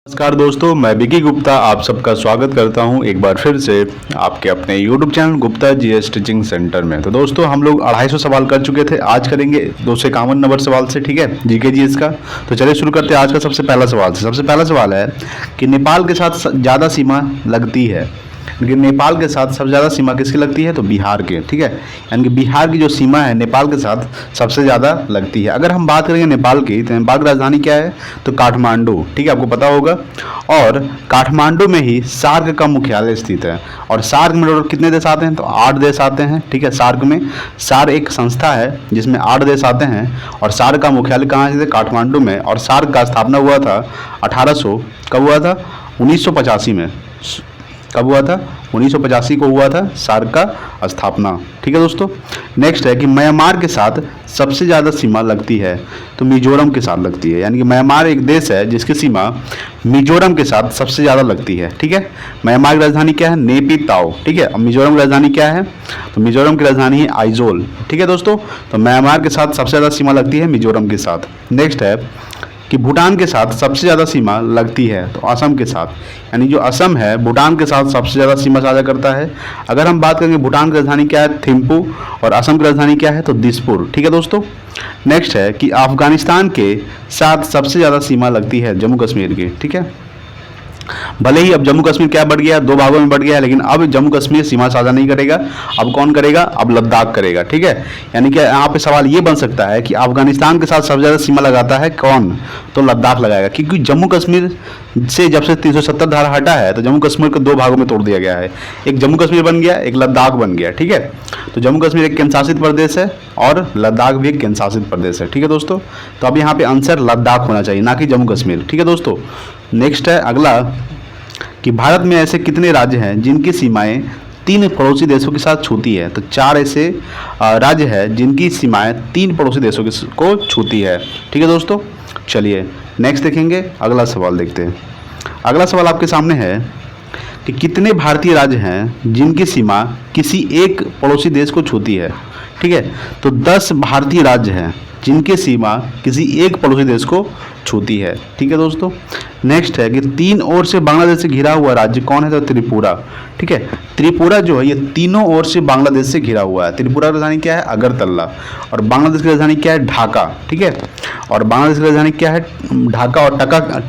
नमस्कार दोस्तों, मैं विकी गुप्ता आप सबका स्वागत करता हूं एक बार फिर से आपके अपने YouTube channel Gupta GS teaching centre में। तो दोस्तों हम लोग 250 सवाल कर चुके थे, आज करेंगे 251 नंबर सवाल से, ठीक है, जीके जीएस का। तो चलिए शुरू करते हैं आज का सबसे पहला सवाल से। सबसे पहला सवाल है कि नेपाल के साथ ज़्यादा सीमा लगती है, लेकिन नेपाल के साथ सबसे ज़्यादा सीमा किसकी लगती है? तो बिहार के, ठीक है। यानी कि बिहार की जो सीमा है नेपाल के साथ सबसे ज़्यादा लगती है। अगर हम बात करेंगे नेपाल की, तो नेपाल की राजधानी क्या है? तो काठमांडू, ठीक है, आपको पता होगा। और काठमांडू में ही सार्क का मुख्यालय स्थित है। और सार्क में टोटल कितने देश आते हैं? तो 8 देश आते हैं, ठीक है। सार्क में, सार्क एक संस्था है जिसमें 8 देश आते हैं और सार्क का मुख्यालय कहाँ है? काठमांडू में। और सार्क का स्थापना हुआ था 1800, कब हुआ था? 1985 में। कब हुआ था? 1985 को हुआ था सार्क का स्थापना, ठीक है दोस्तों। नेक्स्ट है कि म्यांमार के साथ सबसे ज़्यादा सीमा लगती है, तो मिजोरम के साथ लगती है। यानी कि म्यांमार एक देश है जिसकी सीमा मिजोरम के साथ सबसे ज़्यादा लगती है, ठीक है। म्यांमार की राजधानी क्या है? नेपिताओ, ठीक है। अब मिजोरम की राजधानी क्या है? तो मिजोरम की राजधानी है आइजोल, ठीक है दोस्तों। तो म्यांमार के साथ सबसे ज़्यादा सीमा लगती है मिजोरम के साथ। नेक्स्ट है कि भूटान के साथ सबसे ज़्यादा सीमा लगती है, तो असम के साथ। यानी जो असम है भूटान के साथ सबसे ज़्यादा सीमा साझा करता है। अगर हम बात करेंगे भूटान की राजधानी क्या है? थिम्पू। और असम की राजधानी क्या है? तो दिसपुर, ठीक है दोस्तों। नेक्स्ट है कि अफगानिस्तान के साथ सबसे ज़्यादा सीमा लगती है जम्मू कश्मीर की, ठीक है। भले ही अब जम्मू कश्मीर क्या बढ़ गया, 2 भागों में बढ़ गया, लेकिन अब जम्मू कश्मीर सीमा साझा नहीं करेगा। अब कौन करेगा? अब लद्दाख करेगा, ठीक है। यानी कि यहाँ पे सवाल ये बन सकता है कि अफगानिस्तान के साथ सबसे ज़्यादा सीमा लगाता है कौन? तो लद्दाख लगाएगा, क्योंकि जम्मू कश्मीर से जब से 370 धारा हटा है तो जम्मू कश्मीर को 2 भागों में तोड़ दिया गया है। एक जम्मू कश्मीर बन गया, एक लद्दाख बन गया, ठीक है। तो जम्मू कश्मीर एक केंद्र शासित प्रदेश है और लद्दाख भी एक केंद्र शासित प्रदेश है, ठीक है दोस्तों। तो अब यहाँ पे आंसर लद्दाख होना चाहिए, ना कि जम्मू कश्मीर, ठीक है दोस्तों। नेक्स्ट है अगला कि भारत में ऐसे कितने राज्य हैं जिनकी सीमाएं 3 पड़ोसी देशों के साथ छूती है? तो 4 ऐसे राज्य हैं जिनकी सीमाएं 3 पड़ोसी देशों को छूती है, ठीक है दोस्तों। चलिए नेक्स्ट देखेंगे, अगला सवाल देखते हैं। अगला सवाल आपके सामने है कि कितने भारतीय राज्य हैं जिनकी सीमा किसी एक पड़ोसी देश को छूती है, ठीक है। तो 10 भारतीय राज्य हैं जिनकी सीमा किसी एक पड़ोसी देश को छूती है, ठीक है दोस्तों। नेक्स्ट है कि 3 ओर से बांग्लादेश से घिरा हुआ राज्य कौन है? तो त्रिपुरा, ठीक है। त्रिपुरा जो है ये तीनों ओर से बांग्लादेश से घिरा हुआ है। त्रिपुरा की राजधानी क्या है? अगरतला। और बांग्लादेश की राजधानी क्या है? ढाका, ठीक है। और बांग्लादेश की राजधानी क्या है? ढाका। और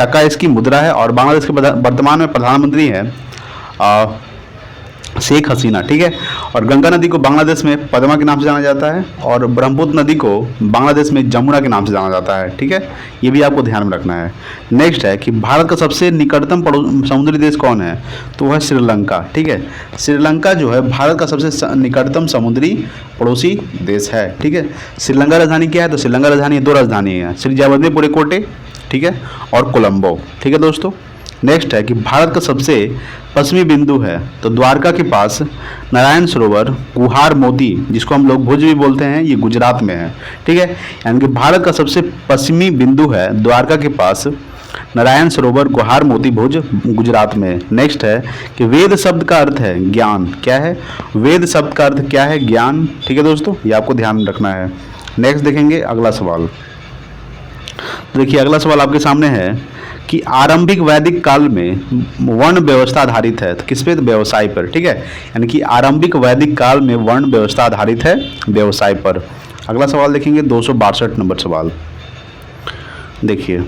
टका इसकी मुद्रा है। और बांग्लादेश के वर्तमान में प्रधानमंत्री हैं शेख हसीना, ठीक है। और गंगा नदी को बांग्लादेश में पद्मा के नाम से जाना जाता है और ब्रह्मपुत्र नदी को बांग्लादेश में जमुना के नाम से जाना जाता है, ठीक है। ये भी आपको ध्यान में रखना है। नेक्स्ट है कि भारत का सबसे निकटतम समुद्री देश कौन है? तो वह है श्रीलंका, ठीक है। श्रीलंका जो है भारत का सबसे निकटतम समुद्री पड़ोसी देश है, ठीक है। श्रीलंका राजधानी क्या है? तो श्रीलंका राजधानी 2 राजधानी है, श्री जयवर्धनेपुरे, ठीक है, और कोलंबो, ठीक है दोस्तों। नेक्स्ट है कि भारत का सबसे पश्चिमी बिंदु है, तो द्वारका के पास नारायण सरोवर कुहार मोती, जिसको हम लोग भुज भी बोलते हैं, ये गुजरात में है, ठीक है। यानी कि भारत का सबसे पश्चिमी बिंदु है द्वारका के पास नारायण सरोवर गुहार मोती भुज, गुजरात में। नेक्स्ट है कि वेद शब्द का अर्थ है ज्ञान, क्या है? वेद शब्द का अर्थ क्या है? ज्ञान, ठीक है दोस्तों, ये आपको ध्यान में रखना है। नेक्स्ट देखेंगे अगला सवाल। देखिए अगला सवाल आपके सामने है कि आरंभिक वैदिक काल में वर्ण व्यवस्था आधारित है, तो किस पे? तो व्यवसाय पर, ठीक है। यानी कि आरंभिक वैदिक काल में वर्ण व्यवस्था आधारित है व्यवसाय पर। अगला सवाल देखेंगे 262 नंबर सवाल। देखिए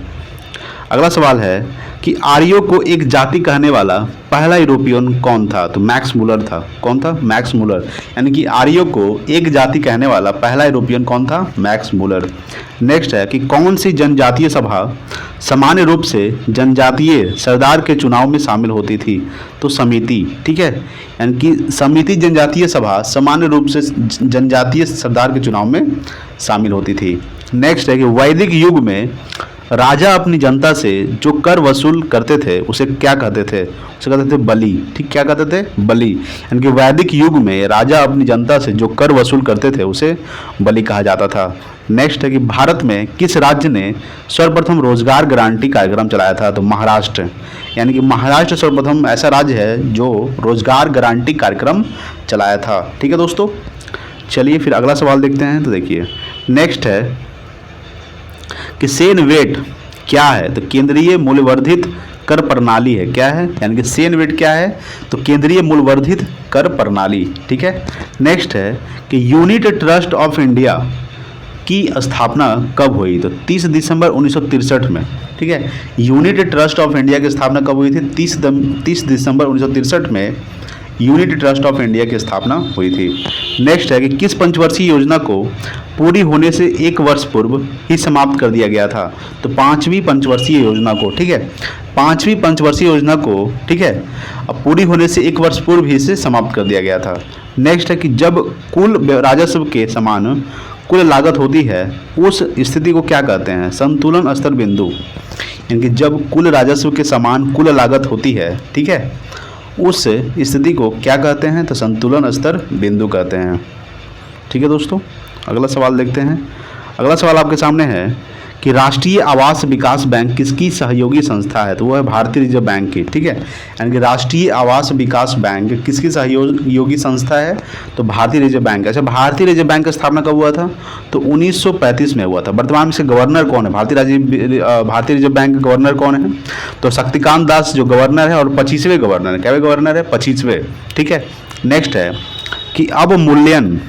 अगला सवाल है कि आर्यों को एक जाति कहने वाला पहला यूरोपियन कौन था? तो मैक्स मूलर था। कौन था? Max Muller. यानी कि आर्यों को एक जाति कहने वाला पहला यूरोपियन कौन था? Max Muller. नेक्स्ट है कि कौन सी जनजातीय सभा सामान्य रूप से जनजातीय सरदार के चुनाव में शामिल होती थी? तो समिति, ठीक है। यानी कि समिति जनजातीय सभा सामान्य रूप से जनजातीय सरदार के चुनाव में शामिल होती थी। नेक्स्ट है कि वैदिक युग में राजा अपनी जनता से जो कर वसूल करते थे उसे क्या कहते थे? उसे कहते थे बलि, ठीक। क्या कहते थे? बलि। यानी कि वैदिक युग में राजा अपनी जनता से जो कर वसूल करते थे उसे बलि कहा जाता था। नेक्स्ट है कि भारत में किस राज्य ने सर्वप्रथम रोजगार गारंटी कार्यक्रम चलाया था? तो महाराष्ट्र। यानी कि महाराष्ट्र सर्वप्रथम ऐसा राज्य है जो रोजगार गारंटी कार्यक्रम चलाया था, ठीक है दोस्तों। चलिए फिर अगला सवाल देखते हैं। तो देखिए नेक्स्ट है कि सेन वेट क्या है? तो केंद्रीय मूल्यवर्धित कर प्रणाली है। क्या है? यानी कि सीएनवेट क्या है? तो केंद्रीय मूल्यवर्धित कर प्रणाली। ठीक है। नेक्स्ट है कि यूनिट ट्रस्ट ऑफ इंडिया की स्थापना कब हुई? तो 30 दिसंबर 1963 में। ठीक है। यूनिट ट्रस्ट ऑफ इंडिया की स्थापना कब हुई थी? 30 दिसंबर 1963 में यूनिट ट्रस्ट ऑफ इंडिया की स्थापना हुई थी। नेक्स्ट है कि किस पंचवर्षीय योजना को पूरी होने से 1 वर्ष पूर्व ही समाप्त कर दिया गया था? तो 5वीं पंचवर्षीय योजना को। ठीक है। 5वीं पंचवर्षीय योजना को, ठीक है, अब पूरी होने से 1 वर्ष पूर्व ही इसे समाप्त कर दिया गया था। नेक्स्ट है कि जब कुल राजस्व के समान कुल लागत होती है उस स्थिति को क्या कहते हैं? संतुलन स्तर बिंदु। यानी कि जब कुल राजस्व के समान कुल लागत होती है, ठीक है, उस स्थिति को क्या कहते हैं? तो संतुलन स्तर बिंदु कहते हैं। ठीक है दोस्तों, अगला सवाल देखते हैं। अगला सवाल आपके सामने है कि राष्ट्रीय आवास विकास बैंक किसकी सहयोगी संस्था है? तो वो है भारतीय रिजर्व बैंक की। ठीक है। यानी कि राष्ट्रीय आवास विकास बैंक किसकी सहयोगी संस्था है? तो भारतीय रिजर्व बैंक। अच्छा, भारतीय रिजर्व बैंक का स्थापना कब हुआ था? तो 1935 में हुआ था। वर्तमान में से गवर्नर कौन है? भारतीय रिजर्व बैंक के गवर्नर कौन है? तो शक्तिकांत दास जो गवर्नर है, और 25वें गवर्नर है। क्या गवर्नर है? 25वें। ठीक है। नेक्स्ट है कि अवमूल्यन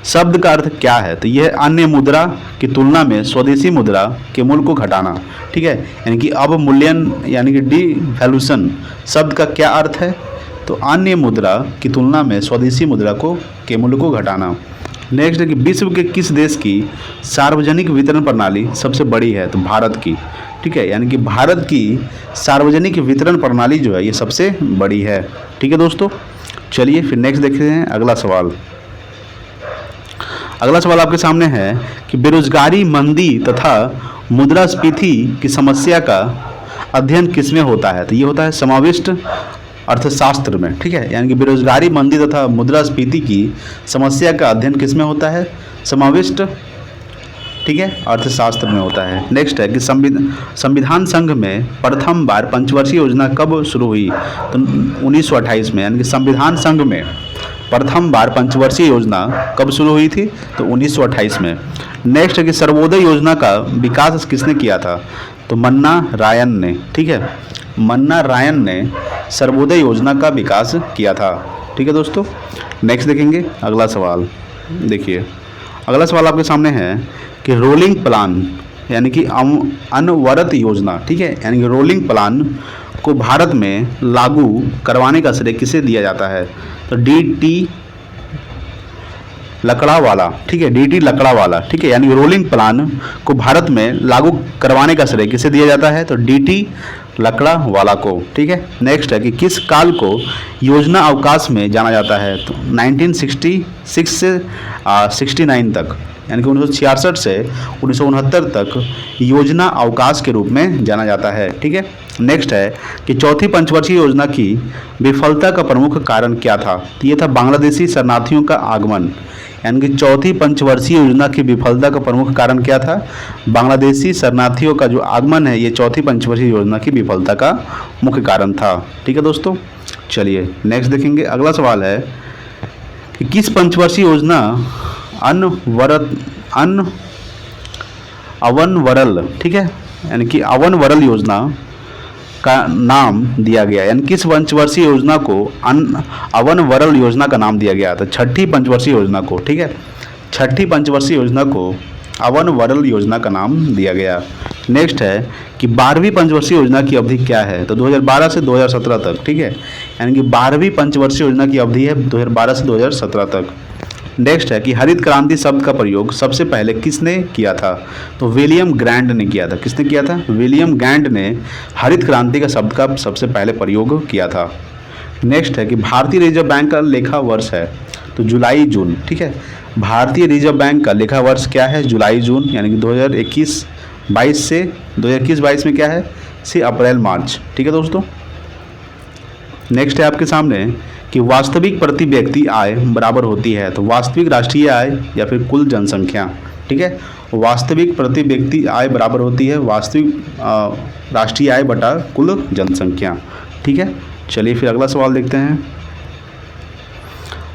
शब्द का अर्थ क्या है? तो यह अन्य मुद्रा की तुलना में स्वदेशी मुद्रा के मूल्य को घटाना। ठीक है। यानी कि अवमूल्यन यानी कि डिवैल्यूएशन शब्द का क्या अर्थ है? तो अन्य मुद्रा की तुलना में स्वदेशी मुद्रा के मूल्य को घटाना। नेक्स्ट है कि विश्व के किस देश की सार्वजनिक वितरण प्रणाली सबसे बड़ी है? तो भारत की। ठीक है। यानी कि भारत की सार्वजनिक वितरण प्रणाली जो है ये सबसे बड़ी है। ठीक है दोस्तों, चलिए फिर नेक्स्ट देखते हैं अगला सवाल। अगला सवाल आपके सामने है कि बेरोजगारी, मंदी तथा मुद्रास्फीति की समस्या का अध्ययन किसमें होता है? तो ये होता है समाविष्ट अर्थशास्त्र में। ठीक है। यानी कि बेरोजगारी, मंदी तथा मुद्रास्फीति की समस्या का अध्ययन किसमें होता है? समाविष्ट, ठीक है, अर्थशास्त्र में होता है। नेक्स्ट है कि संविधान संघ में प्रथम बार पंचवर्षीय योजना कब शुरू हुई? तो 1928 में। यानी कि संविधान संघ में प्रथम बार पंचवर्षीय योजना कब शुरू हुई थी? तो 1928 में। नेक्स्ट है कि सर्वोदय योजना का विकास किसने किया था? तो मन्ना रायन ने। ठीक है। मन्ना रायन ने सर्वोदय योजना का विकास किया था। ठीक है दोस्तों, नेक्स्ट देखेंगे अगला सवाल। देखिए अगला सवाल आपके सामने है कि रोलिंग प्लान यानी कि अनवरत योजना, ठीक है, यानी कि रोलिंग प्लान को भारत में लागू करवाने का श्रेय किसे दिया जाता है? तो डीटी लकड़ावाला। ठीक है, डीटी लकड़ावाला। ठीक है। यानी रोलिंग प्लान को भारत में लागू करवाने का श्रेय किसे दिया जाता है? तो डीटी लकड़ावाला को। ठीक है। नेक्स्ट है कि किस काल को योजना अवकाश में जाना जाता है? तो 1966 से 69 तक, यानी कि 1966 से 1969 तक योजना अवकाश के रूप में जाना जाता है। ठीक है। नेक्स्ट है कि चौथी पंचवर्षीय योजना की विफलता का प्रमुख कारण क्या था? तो ये था बांग्लादेशी शरणार्थियों का आगमन। यानी कि चौथी पंचवर्षीय योजना की विफलता का प्रमुख कारण क्या था? बांग्लादेशी शरणार्थियों का जो आगमन है ये चौथी पंचवर्षीय योजना की विफलता का मुख्य कारण था। ठीक है दोस्तों, चलिए नेक्स्ट देखेंगे। अगला सवाल है कि किस पंचवर्षीय योजना अवनवरल, ठीक है, यानी कि अवनवरल योजना का नाम दिया गया? यानी किस पंचवर्षीय योजना को अवनवरल योजना का नाम दिया गया? तो छठी पंचवर्षीय योजना को। ठीक है, छठी पंचवर्षीय योजना को अवनवरल योजना का नाम दिया गया। नेक्स्ट है कि 12वीं पंचवर्षीय योजना की अवधि क्या है? तो 2012 से 2017 तक। ठीक है, यानी कि 12वीं पंचवर्षीय योजना की अवधि है 2012 से 2017 तक। नेक्स्ट है कि हरित क्रांति शब्द का प्रयोग सबसे पहले किसने किया था? तो विलियम ग्रांट ने किया था। किसने किया था? विलियम ग्रांट ने हरित क्रांति का शब्द का सबसे पहले प्रयोग किया था। नेक्स्ट है कि भारतीय रिजर्व बैंक का लेखा वर्ष है? तो जुलाई जून। ठीक है, भारतीय रिजर्व बैंक का लेखा वर्ष क्या है? जुलाई जून, यानी कि 2021-22 से 2021-22 में क्या है? से अप्रैल मार्च। ठीक है दोस्तों, नेक्स्ट है आपके सामने कि वास्तविक प्रति व्यक्ति आय बराबर होती है? तो वास्तविक राष्ट्रीय आय या फिर कुल जनसंख्या। ठीक है, वास्तविक प्रति व्यक्ति आय बराबर होती है वास्तविक राष्ट्रीय आय बटा कुल जनसंख्या। ठीक है, चलिए फिर अगला सवाल देखते हैं।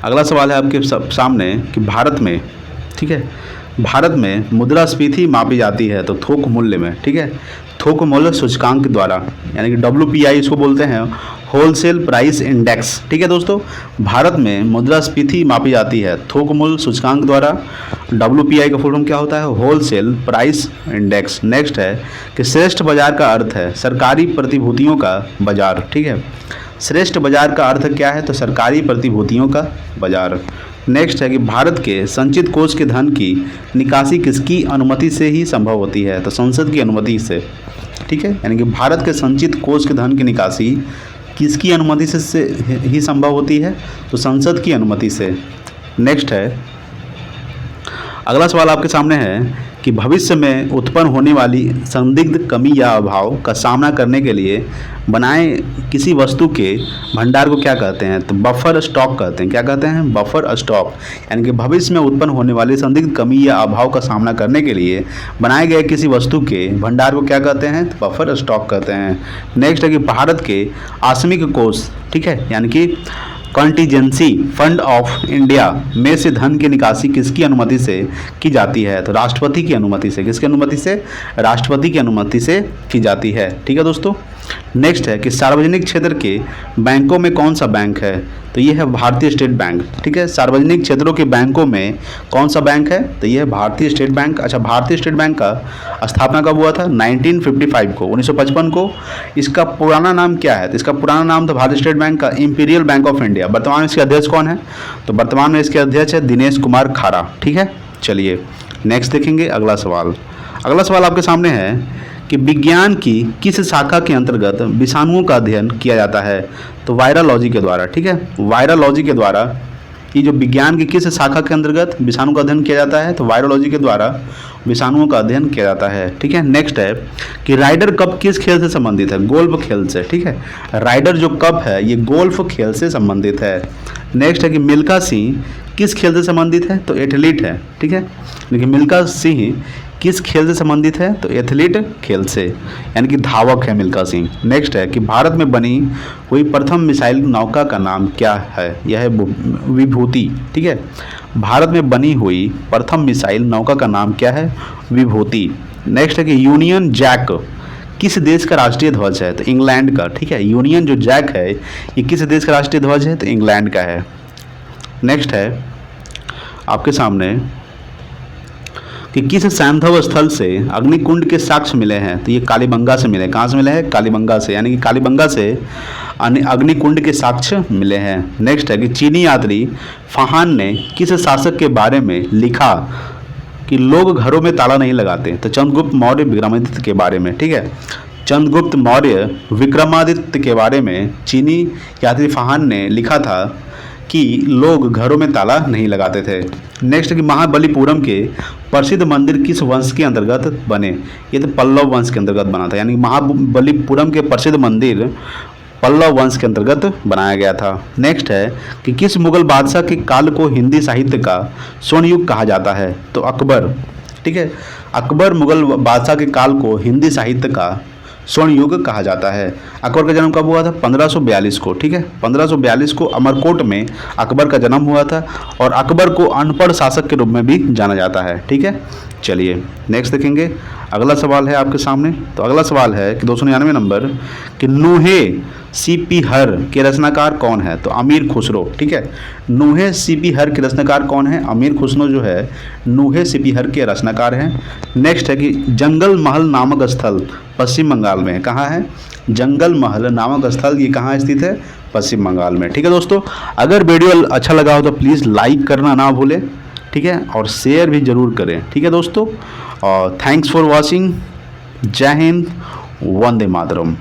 अगला सवाल है आपके सामने कि भारत में, ठीक है, भारत में मुद्रास्फीति मापी जाती है तो थोक मूल्य में, ठीक है, थोक मूल्य सूचकांक द्वारा, यानी कि WPI इसको बोलते हैं, होलसेल प्राइस इंडेक्स। ठीक है दोस्तों, भारत में मुद्रास्फीति मापी जाती है थोक मूल्य सूचकांक द्वारा। WPI का फुल फॉर्म क्या होता है? Wholesale price index. नेक्स्ट है कि श्रेष्ठ बाजार का अर्थ है सरकारी प्रतिभूतियों का बाजार। ठीक है, श्रेष्ठ बाजार का अर्थ क्या है? तो सरकारी प्रतिभूतियों का बाजार। नेक्स्ट है कि भारत के संचित कोष के धन की निकासी किसकी अनुमति से ही संभव होती है? तो संसद की अनुमति से। ठीक है, यानी कि भारत के संचित कोष के धन की निकासी किसकी अनुमति से ही संभव होती है? तो संसद की अनुमति से। नेक्स्ट है, अगला सवाल आपके सामने है कि भविष्य में उत्पन्न होने वाली संदिग्ध कमी या अभाव का सामना करने के लिए बनाए किसी वस्तु के भंडार को क्या कहते हैं? तो बफर स्टॉक कहते हैं। क्या कहते हैं? Buffer stock. यानी कि भविष्य में उत्पन्न होने वाली संदिग्ध कमी या अभाव का सामना करने के लिए बनाए गए किसी वस्तु के भंडार को क्या कहते हैं? तो बफर स्टॉक कहते हैं। नेक्स्ट है कि भारत के आकस्मिक कोष, ठीक है, यानी कि कॉन्टीजेंसी फंड ऑफ इंडिया में से धन की निकासी किसकी अनुमति से की जाती है? तो राष्ट्रपति की अनुमति से। किसकी अनुमति से? राष्ट्रपति की अनुमति से की जाती है। ठीक है दोस्तों, नेक्स्ट है कि सार्वजनिक क्षेत्र के बैंकों में कौन सा बैंक है? तो ये है भारतीय स्टेट बैंक। ठीक है, सार्वजनिक क्षेत्रों के बैंकों में कौन सा बैंक है? तो ये है भारतीय स्टेट बैंक। अच्छा, भारतीय स्टेट बैंक का स्थापना कब हुआ था? 1955 को, 1955 को। इसका पुराना नाम क्या है? तो इसका पुराना नाम था भारतीय स्टेट बैंक का इंपीरियल बैंक ऑफ इंडिया। वर्तमान में इसके अध्यक्ष कौन है? तो वर्तमान में इसके अध्यक्ष है दिनेश कुमार खारा। ठीक है, चलिए नेक्स्ट देखेंगे अगला सवाल। अगला सवाल आपके सामने है कि विज्ञान की किस शाखा के अंतर्गत विषाणुओं का अध्ययन किया जाता है? तो वायरोलॉजी के द्वारा। ठीक है, वायरोलॉजी के द्वारा ये जो विज्ञान की किस शाखा के अंतर्गत विषाणु का अध्ययन किया जाता है? तो वायरोलॉजी के द्वारा विषाणुओं का अध्ययन किया जाता है। ठीक है, नेक्स्ट है कि राइडर कप किस खेल से संबंधित है? गोल्फ खेल से। ठीक है, राइडर जो कप है ये गोल्फ खेल से संबंधित है। नेक्स्ट है कि मिल्खा सिंह किस खेल से संबंधित है? तो एथलीट है। ठीक है, लेकिन मिल्खा सिंह किस खेल से संबंधित है? तो एथलीट खेल से, यानी कि धावक है मिल्खा सिंह। नेक्स्ट है कि भारत में बनी हुई प्रथम मिसाइल नौका का नाम क्या है? यह है विभूति। ठीक है, भारत में बनी हुई प्रथम मिसाइल नौका का नाम क्या है? विभूति। नेक्स्ट है कि यूनियन जैक किस देश का राष्ट्रीय ध्वज है? तो इंग्लैंड का। ठीक है, यूनियन जो जैक है ये किस देश का राष्ट्रीय ध्वज है? तो इंग्लैंड का है। नेक्स्ट है आपके सामने कि किस सैंधव स्थल से अग्निकुंड के साक्ष्य मिले हैं? तो ये कालीबंगा से मिले। कहाँ से मिले हैं? कालीबंगा से, यानी कि कालीबंगा से अग्निकुंड के साक्ष्य मिले हैं। नेक्स्ट है कि चीनी यात्री फाहान ने किस शासक के बारे में लिखा कि लोग घरों में ताला नहीं लगाते? तो चंद्रगुप्त मौर्य विक्रमादित्य के बारे में। ठीक है, चंद्रगुप्त मौर्य विक्रमादित्य के बारे में चीनी यात्री फाहान ने लिखा था कि लोग घरों में ताला नहीं लगाते थे। नेक्स्ट कि महाबलीपुरम के प्रसिद्ध मंदिर किस वंश के अंतर्गत बने? ये तो पल्लव वंश के अंतर्गत बना था, यानी महाबलीपुरम के प्रसिद्ध मंदिर पल्लव वंश के अंतर्गत बनाया गया था। नेक्स्ट है कि किस मुगल बादशाह के काल को हिंदी साहित्य का स्वर्ण युग कहा जाता है? तो अकबर। ठीक है, अकबर मुगल बादशाह के काल को हिंदी साहित्य का स्वर्ण युग कहा जाता है। अकबर का जन्म कब हुआ था? 1542 को। ठीक है, 1542 को अमरकोट में अकबर का जन्म हुआ था और अकबर को अनपढ़ शासक के रूप में भी जाना जाता है। ठीक है, चलिए नेक्स्ट देखेंगे। अगला सवाल है आपके सामने। तो अगला सवाल है कि 299 नंबर कि नूहे सीपीहर के रचनाकार कौन है? तो अमीर खुसरो। ठीक है, नूहे सीपीहर के रचनाकार कौन है? अमीर खुसरो जो है नूहे सीपीहर के रचनाकार हैं। नेक्स्ट है कि जंगल महल नामक स्थल पश्चिम बंगाल में कहाँ है? जंगल महल नामक स्थल ये कहाँ स्थित है? पश्चिम बंगाल में। ठीक है दोस्तों, अगर वीडियो अच्छा लगा हो तो प्लीज़ लाइक करना ना भूलें। ठीक है, और शेयर भी ज़रूर करें। ठीक है दोस्तों, और थैंक्स फॉर वॉचिंग। जय हिंद, वंदे मातरम।